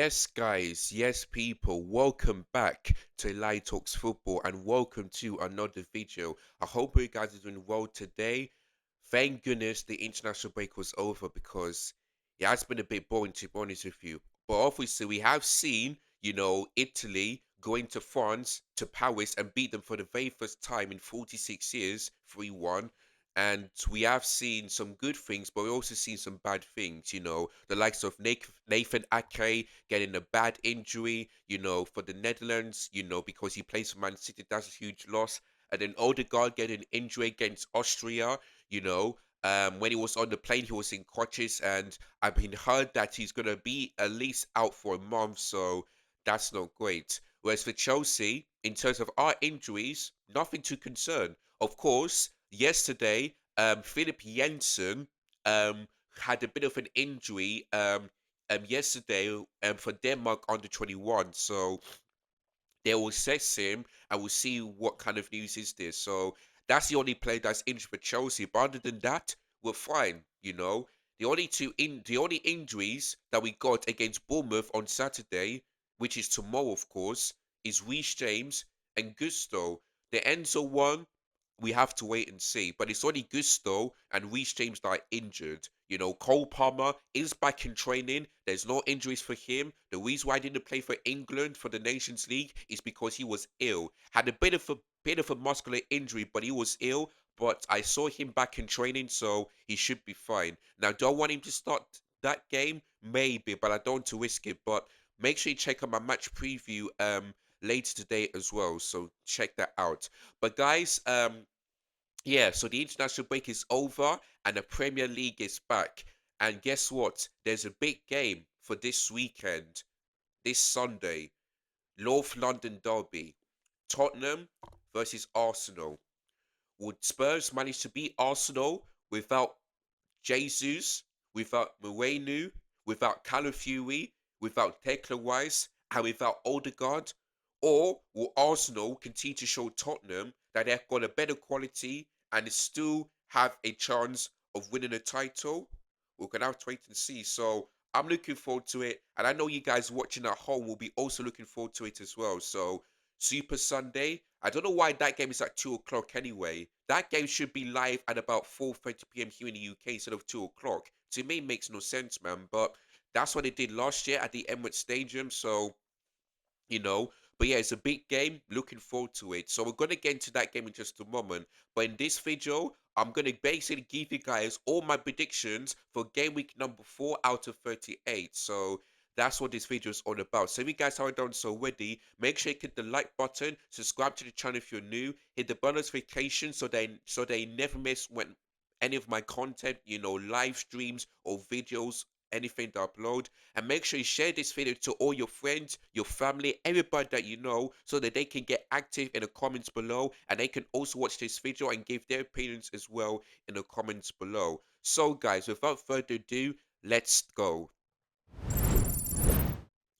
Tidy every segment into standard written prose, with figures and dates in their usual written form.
Yes, guys, yes, people, welcome back to Light Talks Football and welcome to another video. I hope you guys are doing well today. Thank goodness the international break was over because it has been a bit boring to be honest with you. But obviously, we have seen, Italy going to France, to Paris, and beat them for the very first time in 46 years, 3-1. And we have seen some good things, but we also seen some bad things. The likes of Nathan Ake getting a bad injury. For the Netherlands. Because he plays for Man City, that's a huge loss. And then Odegaard getting an injury against Austria. When he was on the plane, he was in crutches, and I've been heard that he's gonna be at least out for a month. So that's not great. Whereas for Chelsea, in terms of our injuries, nothing to concern. Of course, yesterday, Philip Jensen had a bit of an injury yesterday for Denmark under 21. So they will assess him and we'll see what kind of news is this. So that's the only player that's injured for Chelsea. But other than that, we're fine. The only injuries that we got against Bournemouth on Saturday, which is tomorrow, of course, is Reece James and Gusto. The Enzo one, we have to wait and see. But it's only Gusto and Reece James that are injured. Cole Palmer is back in training. There's no injuries for him. The reason why I didn't play for England for the Nations League is because he was ill. Had a bit of a muscular injury, but he was ill. But I saw him back in training, so he should be fine. Now, do I want him to start that game? Maybe, but I don't want to risk it. But make sure you check out my match preview later today as well. So check that out. But guys, yeah, so the international break is over and the Premier League is back. And guess what? There's a big game for this weekend, this Sunday, North London Derby. Tottenham versus Arsenal. Would Spurs manage to beat Arsenal without Jesus, without Moreno, without Calafiori, without Declan Rice, and without Odegaard? Or will Arsenal continue to show Tottenham that they've got a better quality and still have a chance of winning a title? We're going to have to wait and see. So I'm looking forward to it. And I know you guys watching at home will be also looking forward to it as well. So Super Sunday. I don't know why that game is at 2 o'clock anyway. That game should be live at about 4:30 p.m. here in the UK instead of 2 o'clock. To me, it makes no sense, man. But that's what they did last year at the Emirates Stadium. So you know. But yeah, it's a big game. Looking forward to it. So we're gonna get into that game in just a moment. But in this video, I'm gonna basically give you guys all my predictions for game week number 4 out of 38. So that's what this video is all about. So if you guys haven't done so already, make sure you hit the like button, subscribe to the channel if you're new, hit the bell notification so they never miss when any of my content, live streams or videos, anything to upload. And make sure you share this video to all your friends, your family, everybody that you know, so that they can get active in the comments below and they can also watch this video and give their opinions as well in the comments below. So guys, without further ado, let's go.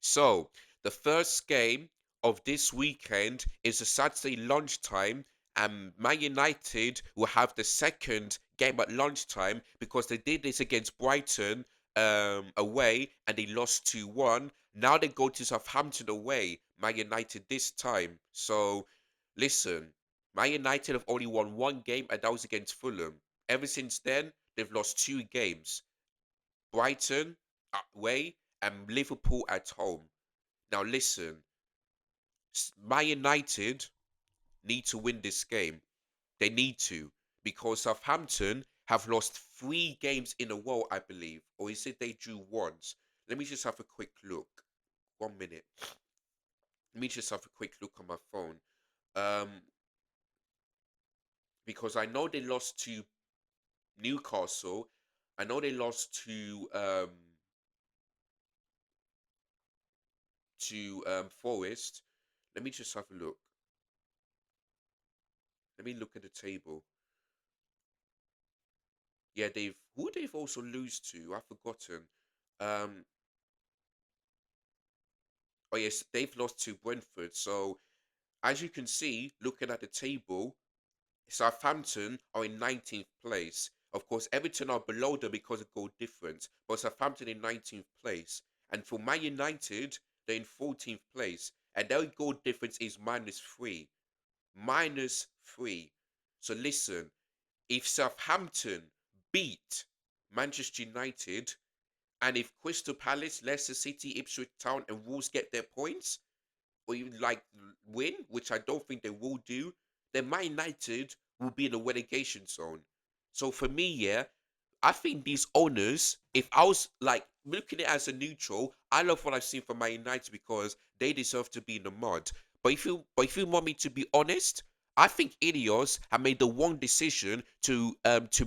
So the first game of this weekend is a Saturday lunchtime, and Man United will have the second game at lunchtime because they did this against Brighton away and they lost 2-1. Now they go to Southampton away, Man United this time. So listen, Man United have only won one game and that was against Fulham. Ever since then, they've lost two games. Brighton away and Liverpool at home. Now listen, Man United need to win this game. They need to because Southampton have lost three games in a row, I believe, or is it they drew once? Let me just have a quick look. 1 minute. Let me just have a quick look on my phone. Um, because I know they lost to Newcastle. I know they lost to Forest. Let me just have a look. Let me look at the table. Yeah, they've also lose to? I've forgotten. Um, oh yes, they've lost to Brentford. So as you can see, looking at the table, Southampton are in 19th place. Of course, Everton are below them because of goal difference, but Southampton in 19th place. And for Man United, they're in 14th place, and their goal difference is -3. -3. So listen, if Southampton beat Manchester United, and if Crystal Palace, Leicester City, Ipswich Town, and Wolves get their points, or even like win, which I don't think they will do, then Man United will be in the relegation zone. So for me, yeah, I think these owners, if I was like looking at it as a neutral, I love what I've seen from Man United because they deserve to be in the mud. But if you want me to be honest, I think Ineos have made the wrong decision to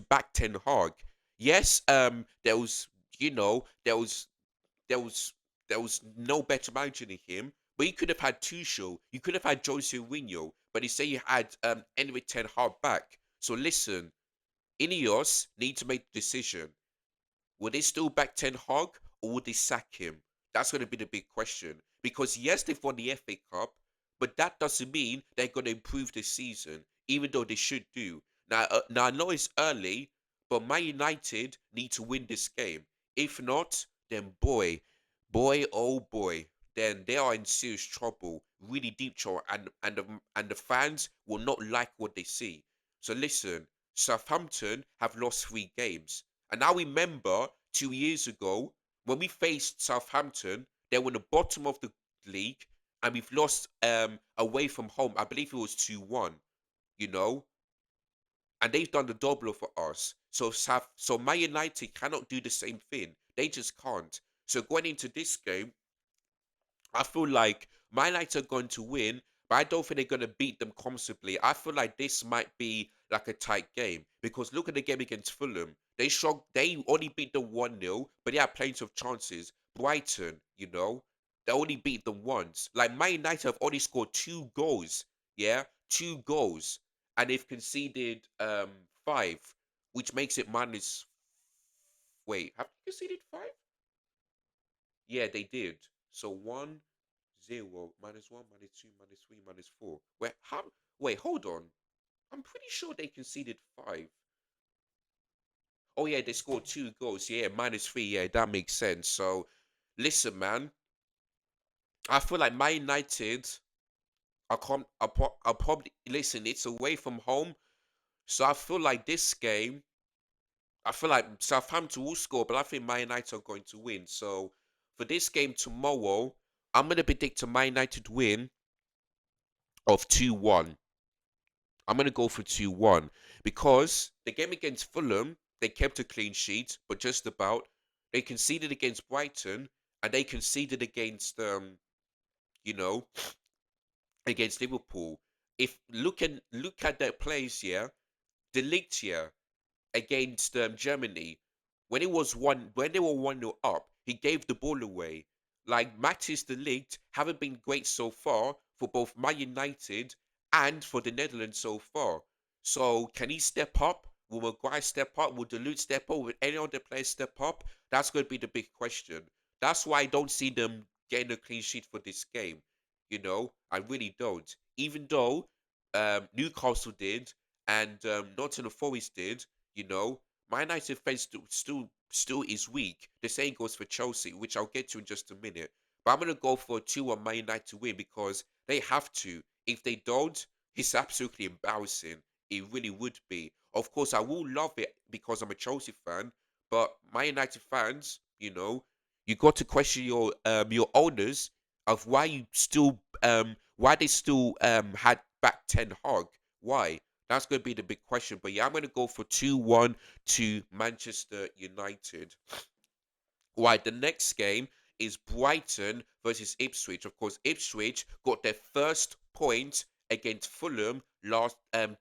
back Ten Hag. Yes, there was you know there was there was no better manager than him. But you could have had Tuchel, you could have had Jose Mourinho, but instead you had Enric Ten Hag back. So listen, Ineos need to make the decision. Will they still back Ten Hag or will they sack him? That's going to be the big question. Because yes, they've won the FA Cup, but that doesn't mean they're going to improve this season, even though they should do. Now I know it's early, but Man United need to win this game. If not, then oh boy, then they are in serious trouble, really deep trouble, and the fans will not like what they see. So listen, Southampton have lost 3 games. And I remember 2 years ago when we faced Southampton, they were in the bottom of the league, and we've lost away from home. I believe it was 2-1, you know, and they've done the double for us. So Man United cannot do the same thing. They just can't. So going into this game, I feel like Man United are going to win, but I don't think they're going to beat them comfortably. I feel like this might be like a tight game because look at the game against Fulham. They only beat them 1-0, but they had plenty of chances. Brighton, they only beat them once. Like Man United have only scored 2 goals. Yeah, 2 goals. And they've conceded 5, which makes it minus. Wait, have they conceded 5? Yeah, they did. So 1-0, -1, -2, -3, -4. Wait, how? Wait, hold on. I'm pretty sure they conceded 5. Oh yeah, they scored 2 goals. Yeah, -3. Yeah, that makes sense. So, listen, man. I feel like Man United. I'll probably listen. It's away from home, so I feel like this game. I feel like Southampton will score, but I think Man United are going to win. So, for this game tomorrow, I'm gonna predict a Man United win of 2-1. I'm going to go for 2-1 because the game against Fulham, they kept a clean sheet, but just about. They conceded against Brighton and they conceded you know, against Liverpool. If look at their plays here, De Ligt here against Germany, when they were 1-0 up, he gave the ball away. Like Matthijs de Ligt haven't been great so far for both Man United and for the Netherlands so far. So can he step up? Will Maguire step up? Will De Ligt step up? Will any other players step up? That's going to be the big question. That's why I don't see them getting a clean sheet for this game. I really don't. Even though Newcastle did and Nottingham Forest did, you know, my United fans still is weak. The same goes for Chelsea, which I'll get to in just a minute. But I'm gonna go for a 2-1 Man United to win because they have to. If they don't, it's absolutely embarrassing. It really would be. Of course, I will love it because I'm a Chelsea fan, but my United fans, you got to question your owners of why they still had back Ten Hag. Why? That's going to be the big question. But yeah, I'm going to go for 2-1 to Manchester United. Right, the next game is Brighton versus Ipswich. Of course, Ipswich got their first point against Fulham last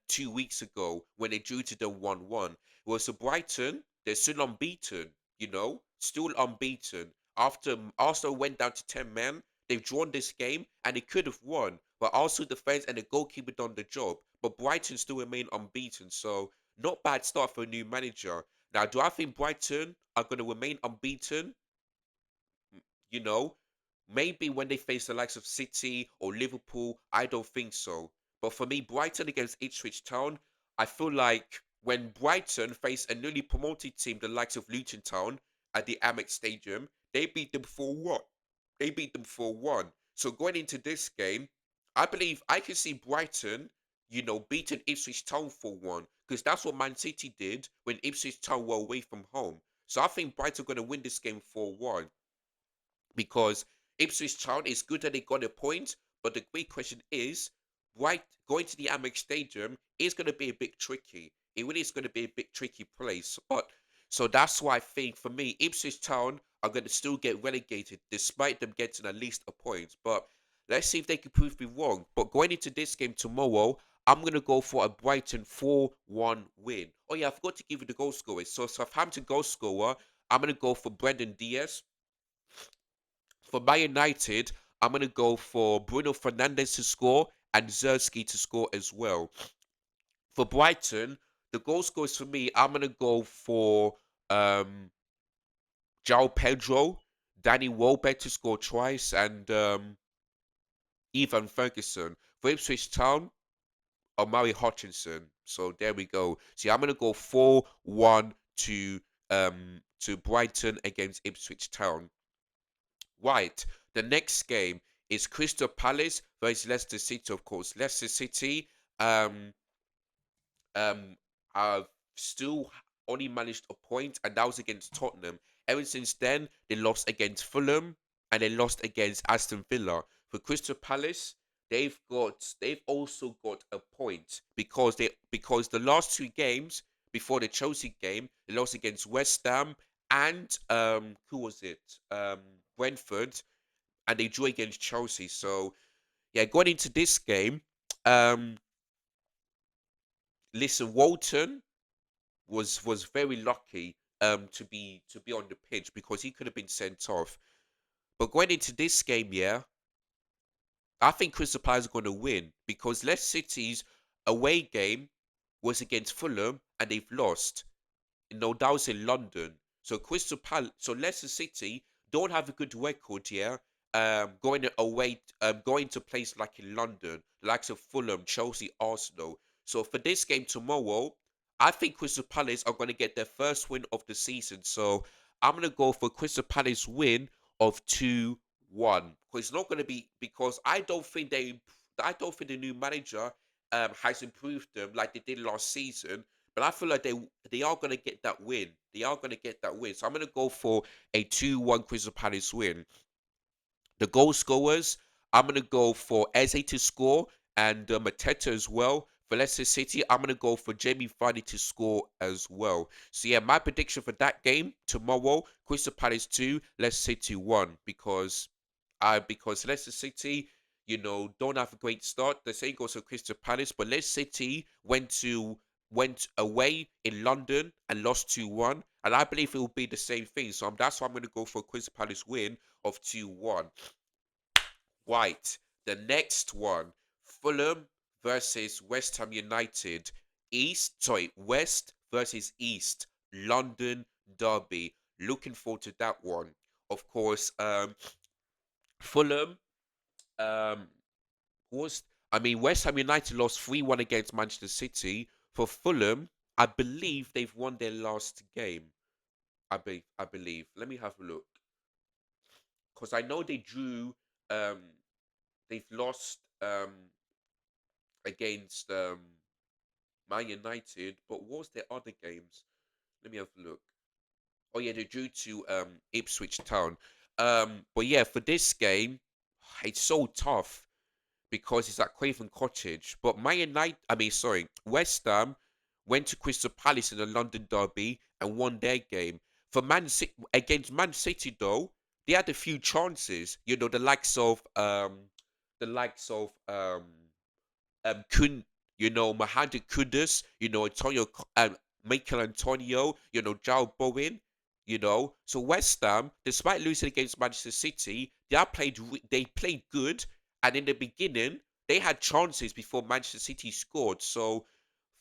2 weeks ago when they drew to the 1-1. Well, so Brighton, they're still unbeaten, still unbeaten. After Arsenal went down to 10 men, they've drawn this game and they could have won. But Arsenal defense and the goalkeeper done the job. But Brighton still remain unbeaten. So not bad start for a new manager. Now, do I think Brighton are going to remain unbeaten? You know, maybe when they face the likes of City or Liverpool, I don't think so. But for me, Brighton against Ipswich Town, I feel like when Brighton face a newly promoted team, the likes of Luton Town at the Amex Stadium, They beat them 4-1. They beat them 4-1. So going into this game, I believe I can see Brighton, beating Ipswich Town 4-1 because that's what Man City did when Ipswich Town were away from home. So I think Brighton are going to win this game 4-1 because Ipswich Town is good that they got a point, but the big question is, right, going to the Amex Stadium is going to be a bit tricky. It really is going to be a bit tricky place. But so that's why I think for me, Ipswich Town are going to still get relegated despite them getting at least a point. But let's see if they can prove me wrong. But going into this game tomorrow, I'm going to go for a Brighton 4-1 win. Oh, yeah, I forgot to give you the goal scorers. So, Southampton goal scorer, I'm going to go for Brendan Diaz. For Man United, I'm going to go for Bruno Fernandes to score and Zersky to score as well. For Brighton, the goal scorers for me, I'm going to go for um, João Pedro, Danny Welbeck to score twice, and Ivan Ferguson. For Ipswich Town, Omari Hutchinson. So there we go. See, I'm going to go 4-1 to Brighton against Ipswich Town. Right. The next game is Crystal Palace versus Leicester City, of course. Leicester City um um have still only managed a point, and that was against Tottenham. Ever since then, they lost against Fulham and they lost against Aston Villa. For Crystal Palace, they've also got a point because the last two games before the Chelsea game, they lost against West Ham and who was it? Brentford, and they drew against Chelsea. So yeah, going into this game, um, listen, Walton was very lucky to be on the pitch because he could have been sent off. But going into this game, yeah, I think Crystal Palace is going to win because Leicester City's away game was against Fulham and they've lost. That was in London. So Leicester City don't have a good record here. Going to place like in London, likes of Fulham, Chelsea, Arsenal. So for this game tomorrow, I think Crystal Palace are going to get their first win of the season. So I'm going to go for Crystal Palace win of 2-1. Because it's not going to be because I don't think the new manager has improved them like they did last season. But I feel like they are going to get that win. They are going to get that win. So I'm going to go for a 2-1 Crystal Palace win. The goal scorers, I'm going to go for Eze to score and Mateta as well. For Leicester City, I'm going to go for Jamie Vardy to score as well. So yeah, my prediction for that game tomorrow, Crystal Palace 2, Leicester City 1. Because Leicester City, don't have a great start. The same goes for Crystal Palace, but Leicester City went away in London and lost 2-1. And I believe it will be the same thing. So that's why I'm going to go for a Crystal Palace win of 2-1. Right. The next one, Fulham versus West Ham United. West versus East. London derby. Looking forward to that one. Of course, Fulham um was West Ham United lost 3-1 against Manchester City. For Fulham, I believe they've won their last game. I believe. Let me have a look. Because I know they drew um they've lost against Man United, but what was their other games? Let me have a look. Oh yeah, they drew to Ipswich Town. But yeah, for this game, it's so tough because it's at Craven Cottage. But West Ham went to Crystal Palace in the London derby and won their game. For Man City against Man City though, they had a few chances. The likes of Kun, Mohamed Kudus, Michael Antonio, Joe Bowen, So West Ham, despite losing against Manchester City, they played good, and in the beginning they had chances before Manchester City scored. So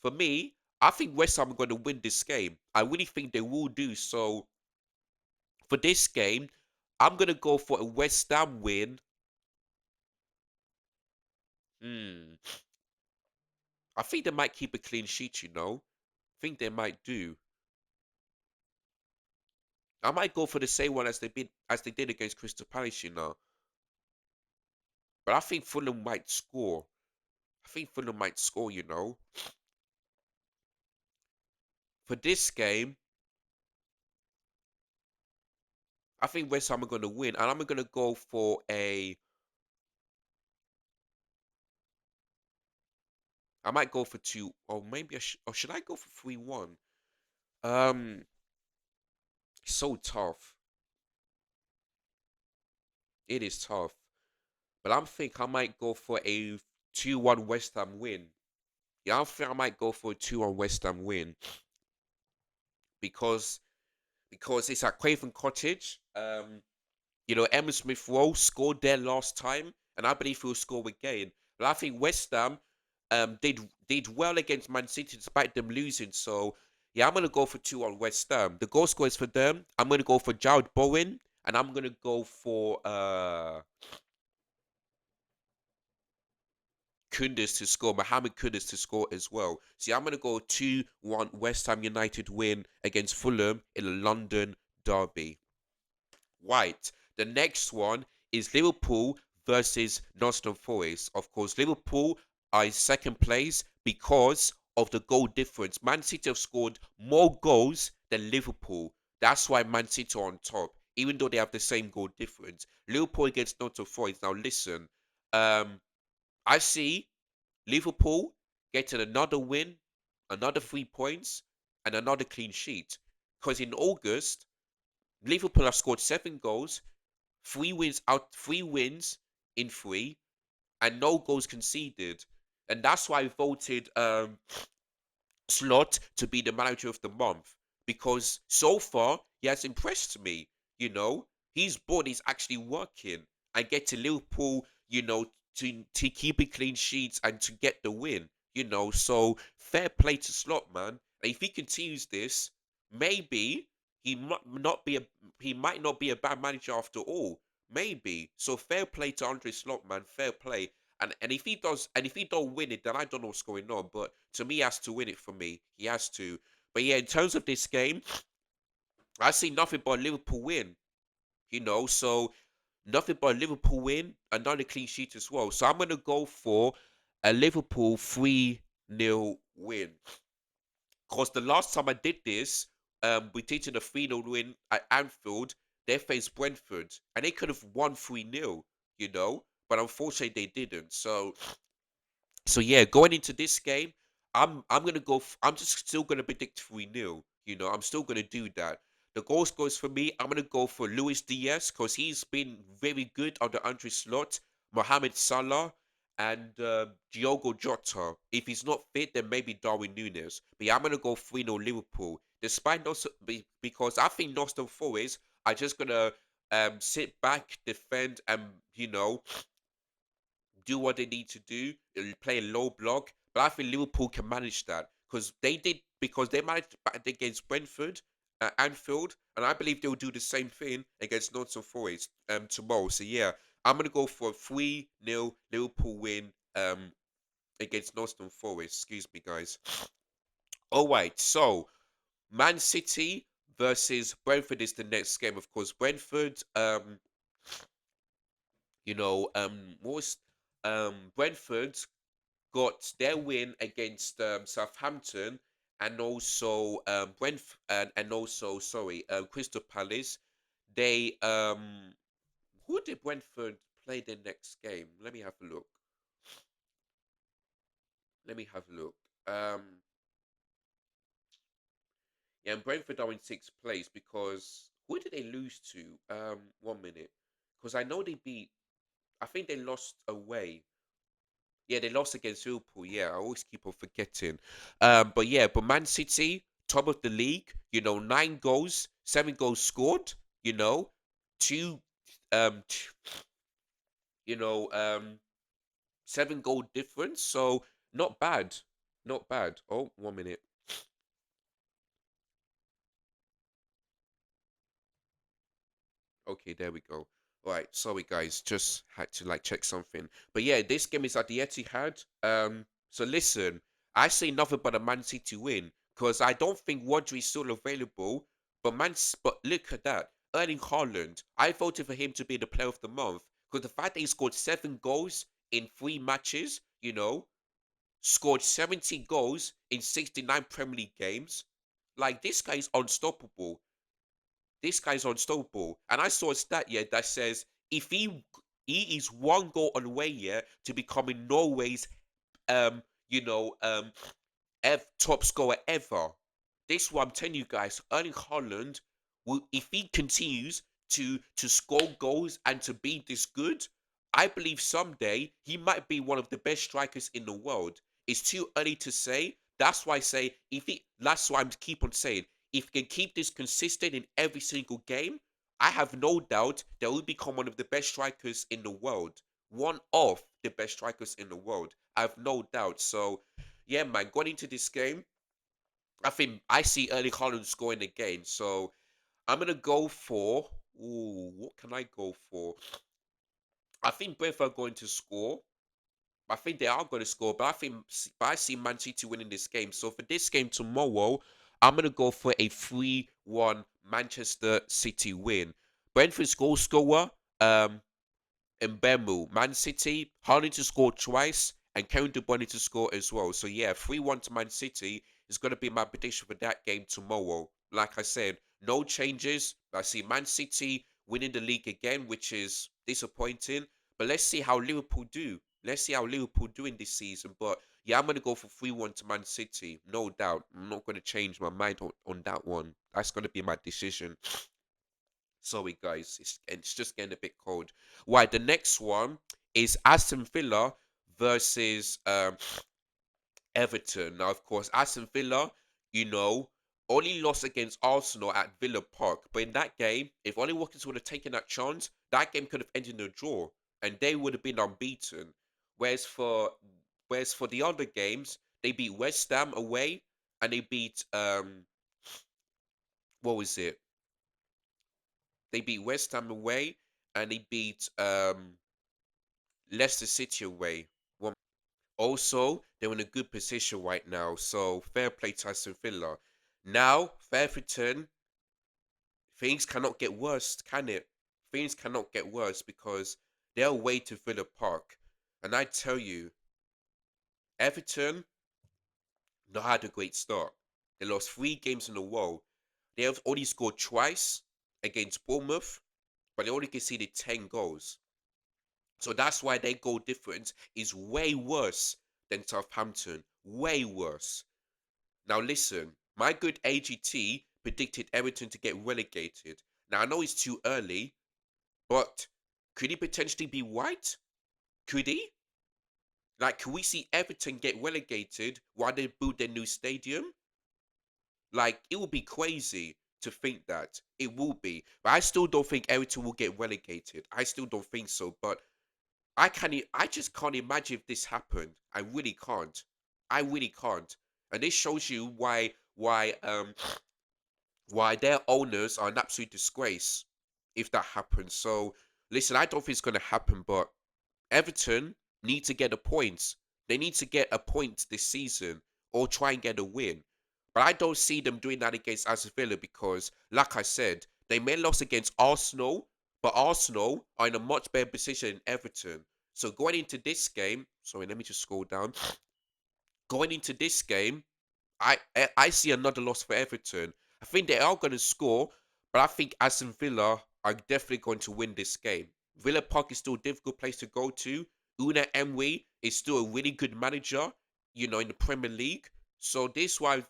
for me, I think West Ham are going to win this game. I really think they will do so. For this game, I'm going to go for a West Ham win. Hmm. I think they might keep a clean sheet, I think they might do. I might go for the same one as they did against Crystal Palace, But I think Fulham might score. I think Fulham might score. For this game, I think West Ham are going to win, and I'm going to go for a. I might go for two, or maybe or should I go for 3-1? Um, so tough. It is tough, but I might go for a 2-1 West Ham win. Yeah, I think I might go for a 2-1 West Ham win because it's at Craven Cottage. Emma Smith Rowe scored there last time, and I believe he'll score again. But I think West Ham did well against Man City despite them losing. So yeah, I'm gonna go for two on West Ham. The goal scorers for them, I'm gonna go for Jared Bowen, and I'm gonna go for Kundus to score, Mohamed Kundus to score as well. See, I'm gonna go 2-1 West Ham United win against Fulham in a London derby. Right. The next one is Liverpool versus Nottingham Forest. Of course, Liverpool are in second place because of the goal difference. Man City have scored more goals than Liverpool. That's why Man City are on top, even though they have the same goal difference. Liverpool against Nottingham Forest. Now listen, um, I see Liverpool getting another win, another 3 points, and another clean sheet. Because in August, Liverpool have scored 7 goals, 3 wins in three, and no goals conceded. And that's why I voted Slot to be the manager of the month because so far he has impressed me. You know, his board is actually working. I get to Liverpool, to keep it clean sheets and to get the win. So fair play to Slot, man. And if he continues this, maybe he might not be a he might not be a bad manager after all. Maybe. So fair play to Andre Slot, man. Fair play. And if he don't win it, then I don't know what's going on. But to me, he has to win it for me. He has to. But yeah, in terms of this game, I see nothing but Liverpool win. So nothing but Liverpool win, another clean sheet as well. So I'm gonna go for a Liverpool 3-0 win. Cause the last time I did this, we did in a 3-0 win at Anfield. They faced Brentford, and they could have won 3-0. But unfortunately they didn't. So yeah, going into this game, I'm gonna go. I'm just still gonna predict 3-0. I'm still gonna do that. The goal scorers for me, I'm gonna go for Luis Diaz because he's been very good on the entry slot. Mohamed Salah and Diogo Jota. If he's not fit, then maybe Darwin Nunes. But yeah, I'm gonna go 3-0 Liverpool. Despite not because I think Nottingham Forest are just gonna sit back, defend, and you know do what they need to do, play a low block. But I think Liverpool can manage that because they managed against Brentford at Anfield, and I believe they'll do the same thing against Nottingham Forest tomorrow. So yeah, I'm gonna go for a 3-0 Liverpool win against Nottingham Forest. Excuse me, guys. All right, so Man City versus Brentford is the next game. Of course, Brentford. What was Brentford got their win against Southampton and also and also sorry Crystal Palace. They Who did Brentford play their next game? Let me have a look. Let me have a look. Um, yeah, and Brentford are in sixth place because who did they lose to? 1 minute, because I know they beat. I think they lost away. Yeah, they lost against Liverpool. Yeah, I always keep on forgetting. But yeah, but Man City, top of the league. 9 goals, 7 goals scored. You know, two, t- you know, 7 goal difference. So not bad, not bad. Oh, 1 minute. Okay, there we go. All right, sorry guys, just had to check something. But yeah, this game is at the Etihad. So listen, I say nothing but a Man City win because I don't think Rodri is still available. But look at that. Erling Haaland, I voted for him to be the player of the month because the fact that he scored 7 goals in 3 matches, scored 70 goals in 69 Premier League games. Like, this guy is unstoppable. This guy's unstoppable. And I saw a stat here that says if he is 1 goal on the way here to becoming Norway's um you know top scorer ever. This is what I'm telling you guys. Erling Haaland will, if he continues to score goals and to be this good, I believe someday he might be one of the best strikers in the world. It's too early to say. That's why I say if he. That's why I'm keep on saying if he can keep this consistent in every single game, I have no doubt that will become one of the best strikers in the world. One of the best strikers in the world. I have no doubt. So yeah, man, going into this game, I think I see Erling Haaland scoring again. So I'm gonna go for. Ooh, what can I go for? I think both are going to score. I think they are going to score, but I see Man City winning this game. So for this game tomorrow, I'm gonna go for a 3-1 Manchester City win. Brentford's goal scorer, Mbemu, Man City, Haaland to score twice, and Kevin De Bruyne to score as well. So yeah, 3-1 to Man City is going to be my prediction for that game tomorrow. Like I said, no changes. I see Man City winning the league again, which is disappointing. But let's see how Liverpool do. Let's see how Liverpool do in this season. But yeah, I'm going to go for 3-1 to Man City. No doubt. I'm not going to change my mind on that one. That's going to be my decision. Sorry, guys, it's just getting a bit cold. Right, the next one is Aston Villa versus Everton. Now, of course, Aston Villa, you know, only lost against Arsenal at Villa Park. But in that game, if Ollie Watkins would have taken that chance, that game could have ended in a draw, and they would have been unbeaten. Whereas for whereas for the other games, they beat West Ham away, and they beat what was it? They beat West Ham away, and they beat Leicester City away. Also, they're in a good position right now, so fair play to Aston Villa. Now, for Everton, things cannot get worse, can it? Things cannot get worse because they're away to Villa Park. And I tell you, Everton not had a great start. They lost 3 games in a row. They have only scored twice against Bournemouth, but they only conceded 10 goals. So that's why their goal difference is way worse than Southampton. Way worse. Now listen, my good AGT predicted Everton to get relegated. Now I know it's too early, but could he potentially be right? Could he? Like, can we see Everton get relegated while they build their new stadium? Like, it would be crazy to think that. It will be. But I still don't think Everton will get relegated. I still don't think so. But I just can't imagine if this happened. I really can't. I really can't. And this shows you why their owners are an absolute disgrace if that happens. So listen, I don't think it's gonna happen, but Everton need to get a point. They need to get a point this season or try and get a win. But I don't see them doing that against Aston Villa because, like I said, they may lose against Arsenal, but Arsenal are in a much better position than Everton. So going into this game, sorry, let me just scroll down. Going into this game, I see another loss for Everton. I think they are going to score, but I think Aston Villa are definitely going to win this game. Villa Park is still a difficult place to go to. Una Emery is still a really good manager, in the Premier League. So this why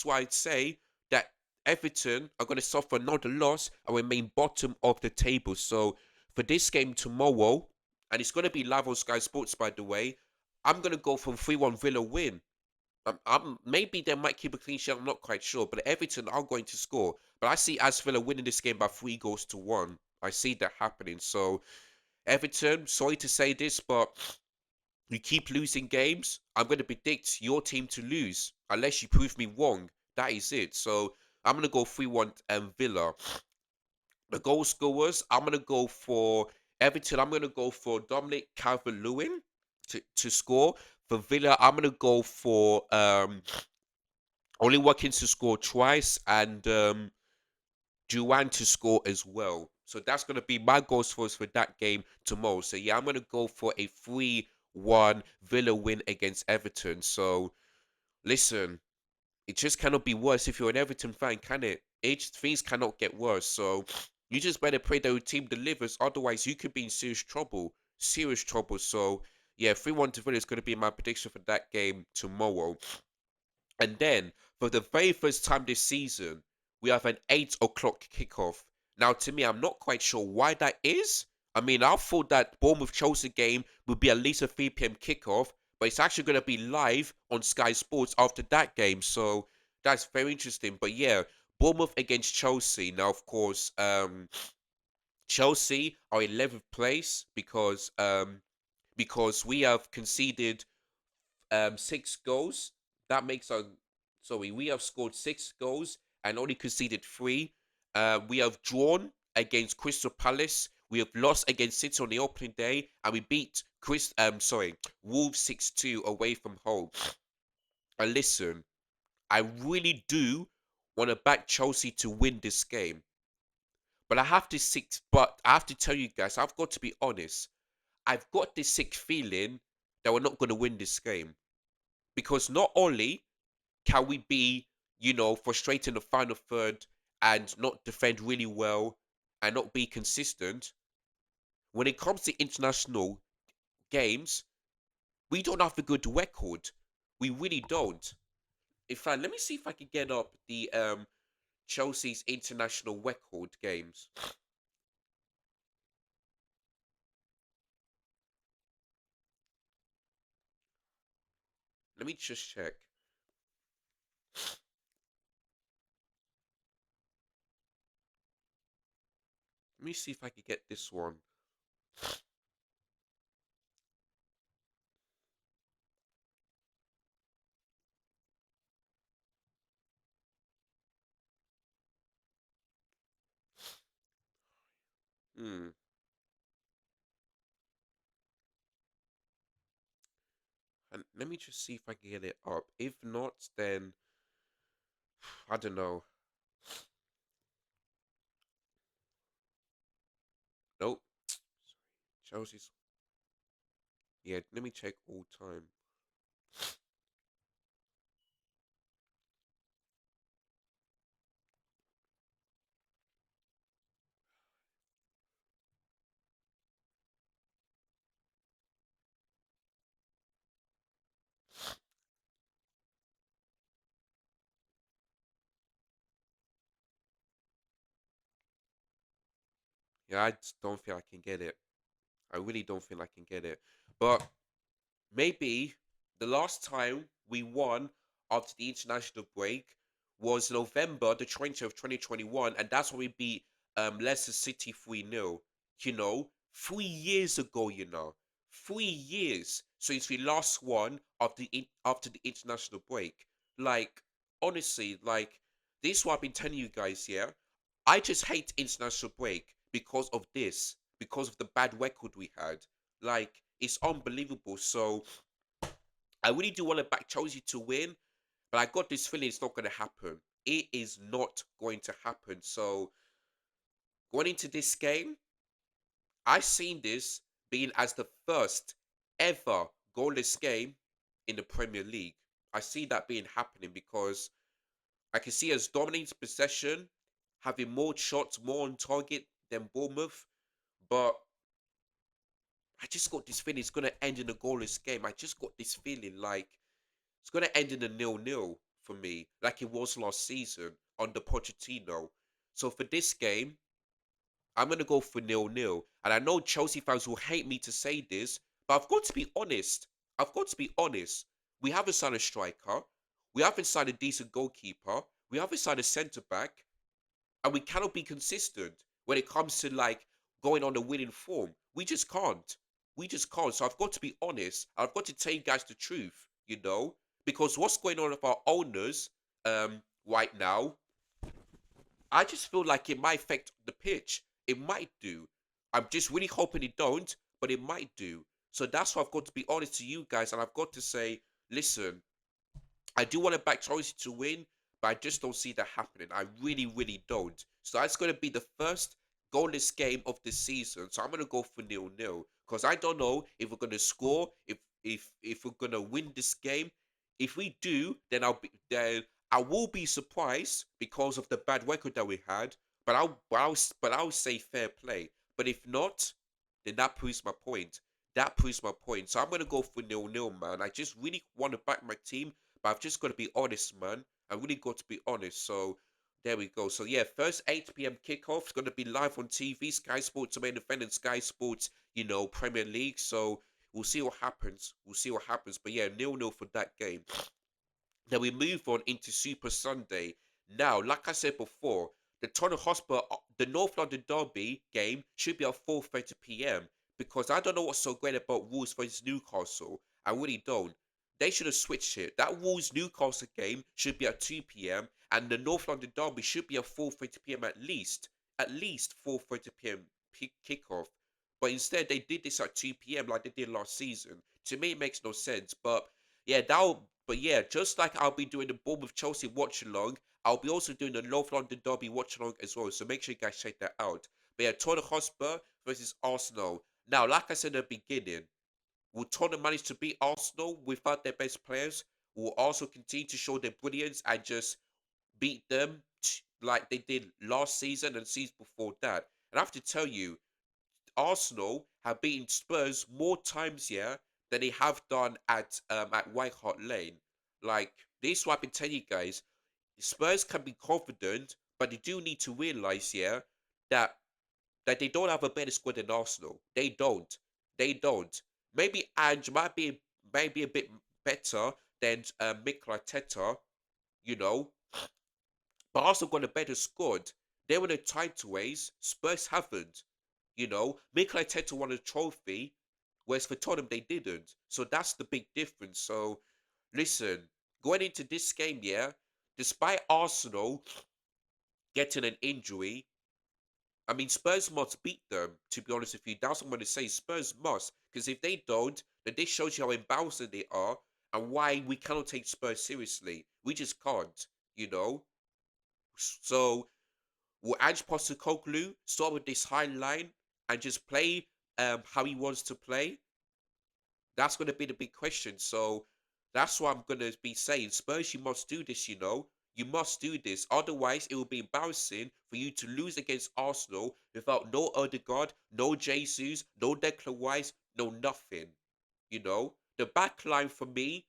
I'd say that Everton are going to suffer another loss and remain bottom of the table. So for this game tomorrow, and it's going to be live on Sky Sports, by the way, I'm going to go for 3-1 Villa win. Maybe they might keep a clean sheet. I'm not quite sure, but Everton are going to score. But I see Aston Villa winning this game by 3 goals to 1. I see that happening. So Everton, sorry to say this, but you keep losing games. I'm going to predict your team to lose unless you prove me wrong. That is it. So I'm going to go 3-1 Villa. The goal scorers, I'm going to go for Everton. I'm going to go for Dominic Calvert-Lewin to score. For Villa, I'm going to go for only Watkins to score twice, and Duan to score as well. So that's going to be my goals for that game tomorrow. So yeah, I'm going to go for a 3-1 Villa win against Everton. So listen, it just cannot be worse if you're an Everton fan, can it? Things cannot get worse. So you just better pray that your team delivers. Otherwise, you could be in serious trouble. Serious trouble. So yeah, 3-1 to Villa is going to be my prediction for that game tomorrow. And then, for the very first time this season, we have an 8 o'clock kickoff. Now, to me, I'm not quite sure why that is. I mean, I thought that Bournemouth Chelsea game would be at least a 3 p.m. kickoff, but it's actually going to be live on Sky Sports after that game. So that's very interesting. But yeah, Bournemouth against Chelsea. Now, of course, Chelsea are 11th place because we have conceded 6 goals. That makes our sorry, we have scored 6 goals and only conceded three. We have drawn against Crystal Palace. We have lost against City on the opening day, and we beat Wolves 6-2 away from home. And listen, I really do want to back Chelsea to win this game, but I have to tell you guys, I've got to be honest. I've got this sick feeling that we're not going to win this game because not only can we be, frustrated in the final third and not defend really well and not be consistent? When it comes to international games, we don't have a good record. We really don't. In fact, let me see if I can get up the Chelsea's international record games. Let me just check. Let me see if I can get this one. Hmm. And let me just see if I can get it up. If not, then I don't know. Nope. Chelsea's. Yeah, let me check all time. Yeah, I just don't think I can get it. I really don't think I can get it. But maybe the last time we won after the international break was November the 20th, 2021, and that's when we beat Leicester City 3-0. 3 years ago, 3 years since we last won after the international break. Like, honestly, like, this is what I've been telling you guys, yeah? I just hate international break because of this, because of the bad record we had. Like, it's unbelievable. So I really do want to back Chelsea to win, but I got this feeling it's not going to happen. It is not going to happen. So going into this game, I seen this being as the first ever goalless game in the Premier League. I see that being happening because I can see us dominating possession, having more shots, more on target than Bournemouth, but I just got this feeling it's gonna end in a goalless game. I just got this feeling like it's gonna end in a 0-0 for me, like it was last season under Pochettino. So for this game, I'm gonna go for 0-0. And I know Chelsea fans will hate me to say this, but I've got to be honest. I've got to be honest. We haven't signed a striker. We haven't signed a decent goalkeeper. We haven't signed a centre back. And we cannot be consistent when it comes to like going on a winning form. We just can't. We just can't. So I've got to be honest. I've got to tell you guys the truth, because what's going on with our owners right now, I just feel like it might affect the pitch. It might do. I'm just really hoping it don't, but it might do. So that's why I've got to be honest to you guys, and I've got to say, listen, I do want to back Chelsea to win, but I just don't see that happening. I really, really don't. So that's going to be the first goalless game of the season. So I'm going to go for 0-0 because I don't know if we're going to score, if we're going to win this game. If we do, then I will be surprised because of the bad record that we had. But I'll say fair play. But if not, then that proves my point. That proves my point. So I'm gonna go for 0-0, man. I just really want to back my team, but I've just got to be honest, man. I really got to be honest. So there we go. So yeah, first 8 p.m. kickoff is gonna be live on TV, Sky Sports, main event, and Sky Sports, Premier League. So we'll see what happens. We'll see what happens. But yeah, 0-0 for that game. Then we move on into Super Sunday. Now, like I said before, the Tottenham Hotspur, the North London Derby game should be at 4:30 p.m. because I don't know what's so great about Wolves versus Newcastle. I really don't. They should have switched it. That Wolves Newcastle game should be at 2 p.m. and the North London Derby should be at 4:30 p.m. at least. At least 4:30 p.m. Kickoff. But instead, they did this at 2 p.m. like they did last season. To me, it makes no sense. But yeah, just like I'll be doing the Bournemouth Chelsea watch along, I'll be also doing the North London Derby watch along as well. So make sure you guys check that out. But yeah, Tottenham Hotspur versus Arsenal. Now, like I said in the beginning, will Tottenham manage to beat Arsenal without their best players? Will also continue to show their brilliance and just beat them like they did last season and season before that? And I have to tell you, Arsenal have beaten Spurs more times here than they have done at White Hart Lane. Like this is what I've been telling you guys. Spurs can be confident, but they do need to realize here that they don't have a better squad than Arsenal. They don't. They don't. Maybe Ange might be a bit better than Mikel Arteta, you know, but Arsenal got a better squad. They were the title ways. Spurs haven't. Mikel Arteta won a trophy, whereas for Tottenham they didn't. So that's the big difference. So listen, going into this game, yeah, despite Arsenal getting an injury, I mean Spurs must beat them. To be honest with you, that's what I'm going to say. Spurs must, because if they don't, then this shows you how embarrassing they are and why we cannot take Spurs seriously. We just can't, you know. So will Ange Postecoglou start with this high line and just play how he wants to play? That's going to be the big question. So that's what I'm going to be saying. Spurs, you must do this, you know. You must do this. Otherwise, it will be embarrassing for you to lose against Arsenal without no Odegaard, no Jesus, no Declan Rice, no nothing. The back line for me,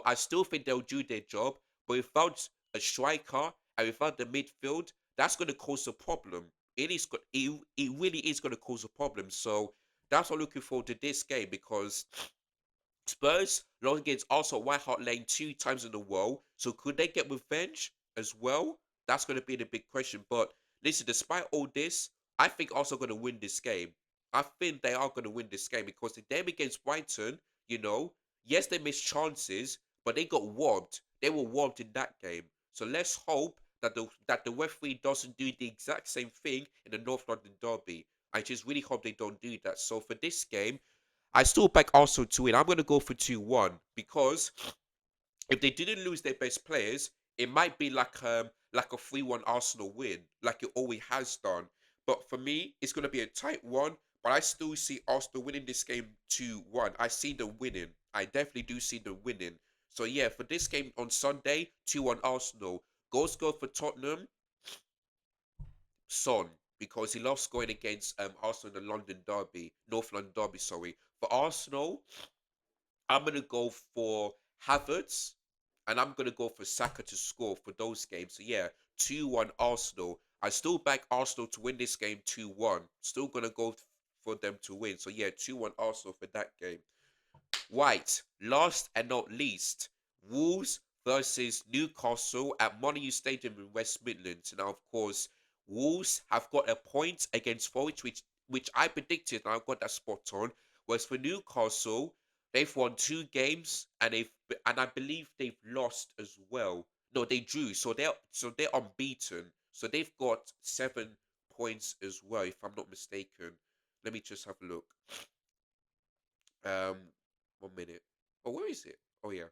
I still think they'll do their job, but without a striker and without the midfield, that's going to cause a problem. It really is going to cause a problem. So that's what I'm looking forward to this game because Spurs lost against Arsenal at White Hart Lane 2 times in a row. So could they get revenge as well? That's going to be the big question. But listen, despite all this, I think Arsenal are going to win this game. I think they are going to win this game because the game against Brighton, yes, they missed chances, but they got warped. They were warped in that game. So let's hope that the referee doesn't do the exact same thing in the North London derby. I just really hope they don't do that. So for this game, I still back Arsenal to win. I'm going to go for 2-1 because if they didn't lose their best players, it might be like a 3-1 Arsenal win, like it always has done. But for me, it's going to be a tight one. But I still see Arsenal winning this game 2-1. I see them winning. I definitely do see them winning. So yeah, for this game on Sunday, 2-1 Arsenal. Goals go for Tottenham, Son, because he loves going against Arsenal in the London Derby, North London Derby, sorry. For Arsenal, I'm gonna go for Havertz, and I'm gonna go for Saka to score for those games. So yeah, 2-1 Arsenal. I still back Arsenal to win this game 2-1. Still gonna go for them to win. So yeah, 2-1 Arsenal for that game. Right, last and not least, Wolves versus Newcastle at Molineux Stadium in West Midlands. Now, of course, Wolves have got a point against Forest, which I predicted, and I've got that spot on. Whereas for Newcastle, they've won 2 games, and I believe they've lost as well. No, they drew, so they're unbeaten. So they've got 7 points as well, if I'm not mistaken. Let me just have a look. Um, 1 minute. Oh, where is it? Oh yeah.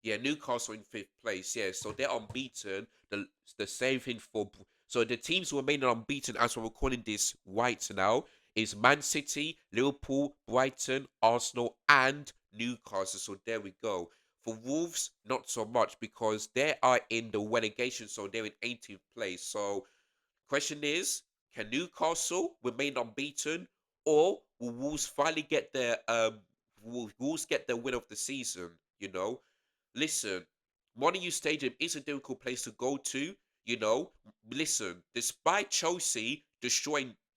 Yeah, Newcastle in fifth place. Yeah, so they're unbeaten. The same thing for so the teams who remain unbeaten as we're recording this right now is Man City, Liverpool, Brighton, Arsenal, and Newcastle. So there we go. For Wolves, not so much because they are in the relegation, so they're in 18th place. So question is, can Newcastle remain unbeaten, or will Wolves finally get their will Wolves get their win of the season? You know, listen, Molineux Stadium is a difficult place to go to. You know, listen, despite Chelsea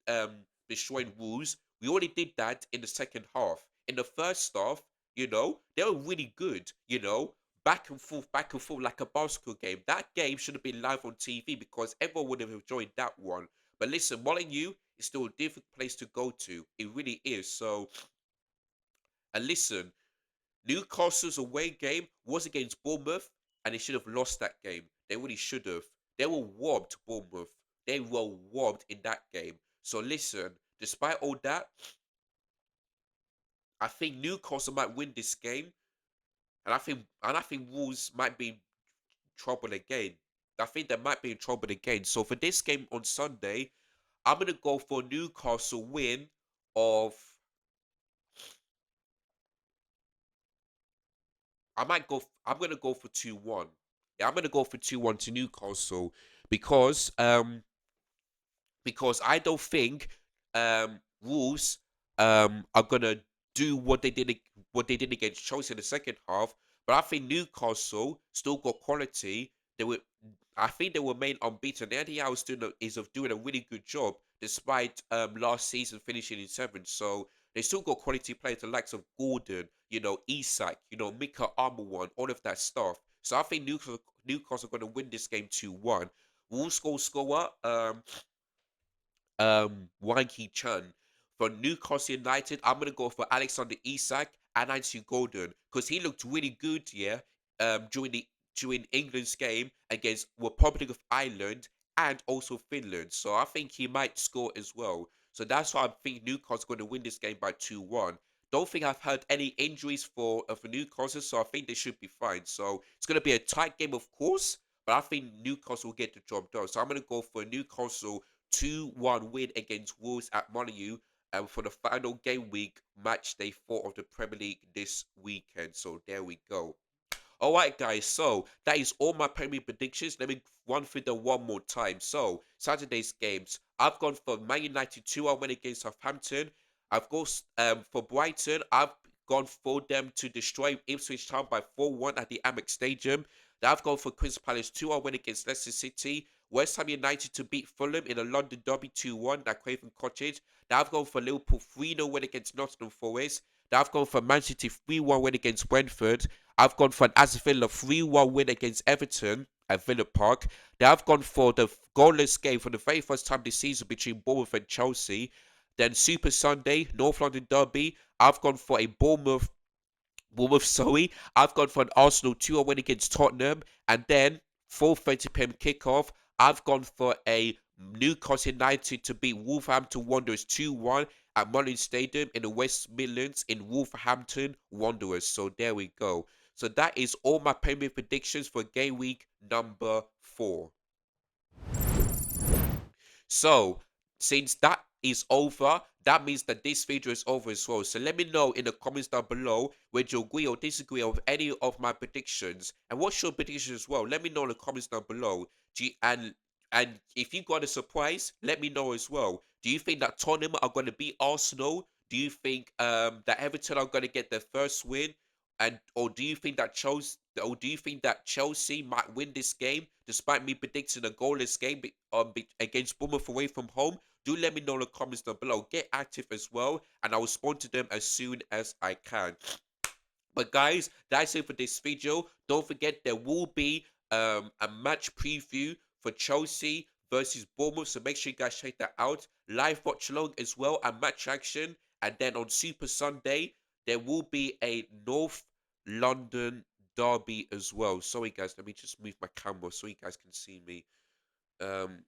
um destroying Wolves, we already did that in the second half. In the first half, they were really good. Back and forth like a basketball game. That game should have been live on TV because everyone would have enjoyed that one. But listen, Molineux is still a difficult place to go to. It really is. So, and listen, Newcastle's away game was against Bournemouth, and they should have lost that game. They really should have. They were robbed, Bournemouth. They were robbed in that game. So listen, despite all that, I think Newcastle might win this game, and I think Wolves might be in trouble again. I think they might be in trouble again. So for this game on Sunday, I'm gonna go for a Newcastle win of. I'm gonna go for 2-1. Yeah, I'm gonna go for 2-1 to Newcastle because um because I don't think Wolves are gonna do what they did against Chelsea in the second half. But I think Newcastle still got quality. They were I think they remain unbeaten. Eddie Howe is of doing a really good job despite last season finishing in seventh. So they still got quality players, the likes of Gordon, Isak, Mika Armour, all of that stuff. So I think Newcastle are going to win this game 2-1. Wolves goal scorer, Wang Hee-chan. For Newcastle United, I'm gonna go for Alexander Isak and Anthony Gordon because he looked really good, yeah, during England's game against Republic of Ireland and also Finland. So I think he might score as well. So that's why I think Newcastle's going to win this game by 2-1. Don't think I've heard any injuries for Newcastle, so I think they should be fine. So it's going to be a tight game, of course, but I think Newcastle will get the job done. So I'm going to go for Newcastle 2-1 win against Wolves at Molineux for the final game week match day 4 of the Premier League this weekend. So there we go. All right, guys. So that is all my Premier predictions. Let me run through them one more time. So Saturday's games, I've gone for Man United 2-1 win against Southampton. I've gone for Brighton. I've gone for them to destroy Ipswich Town by 4-1 at the Amex Stadium. Then I've gone for Crystal Palace 2-1 win against Leicester City. West Ham United to beat Fulham in a London derby 2-1 at Craven Cottage. Then I've gone for Liverpool 3-0 win against Nottingham Forest. Then I've gone for Man City 3-1 win against Brentford. I've gone for an Aston Villa 3-1 win against Everton at Villa Park. Then I've gone for the goalless game for the very first time this season between Bournemouth and Chelsea. Then Super Sunday, North London Derby. I've gone for a sorry. I've gone for an Arsenal 2-0 win against Tottenham. And then 4:30 p.m. kickoff. I've gone for a Newcastle United to beat Wolverhampton Wanderers 2-1 at Molineux Stadium in the West Midlands in Wolverhampton Wanderers. So there we go. So that is all my Premier predictions for game week number 4. So, since that is over, that means that this video is over as well. So let me know in the comments down below whether you agree or disagree with any of my predictions. And what's your prediction as well? Let me know in the comments down below. And if you got a surprise, let me know as well. Do you think that Tottenham are going to beat Arsenal? Do you think that Everton are going to get their first win? Or do you think that Chelsea might win this game despite me predicting a goalless game against Bournemouth away from home? Do let me know in the comments down below. Get active as well, and I will respond to them as soon as I can. But guys, that's it for this video. Don't forget there will be a match preview for Chelsea versus Bournemouth, so make sure you guys check that out. Live watch along as well and match action. And then on Super Sunday, there will be a North London derby as well. Sorry guys, let me just move my camera so you guys can see me. Um,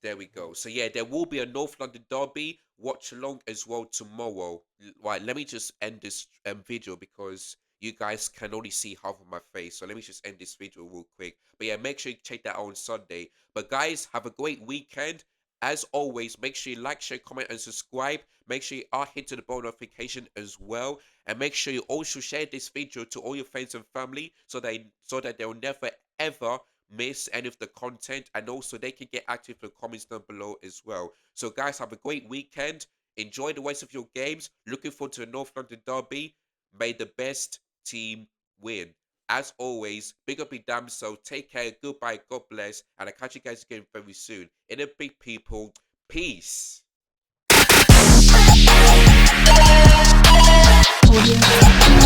there we go. So yeah, there will be a North London derby watch along as well tomorrow. Right, let me just end this video because you guys can only see half of my face. So let me just end this video real quick. But yeah, make sure you check that out on Sunday. But guys, have a great weekend. As always, make sure you like, share, comment, and subscribe. Make sure you are hitting the bell notification as well. And make sure you also share this video to all your friends and family so that they'll never ever miss any of the content, and also they can get active in the comments down below as well. So guys, have a great weekend. Enjoy the rest of your games. Looking forward to the North London derby. May the best team win. As always, big up your damn self. Take care. Goodbye. God bless. And I'll catch you guys again very soon. In a big people. Peace. Audio.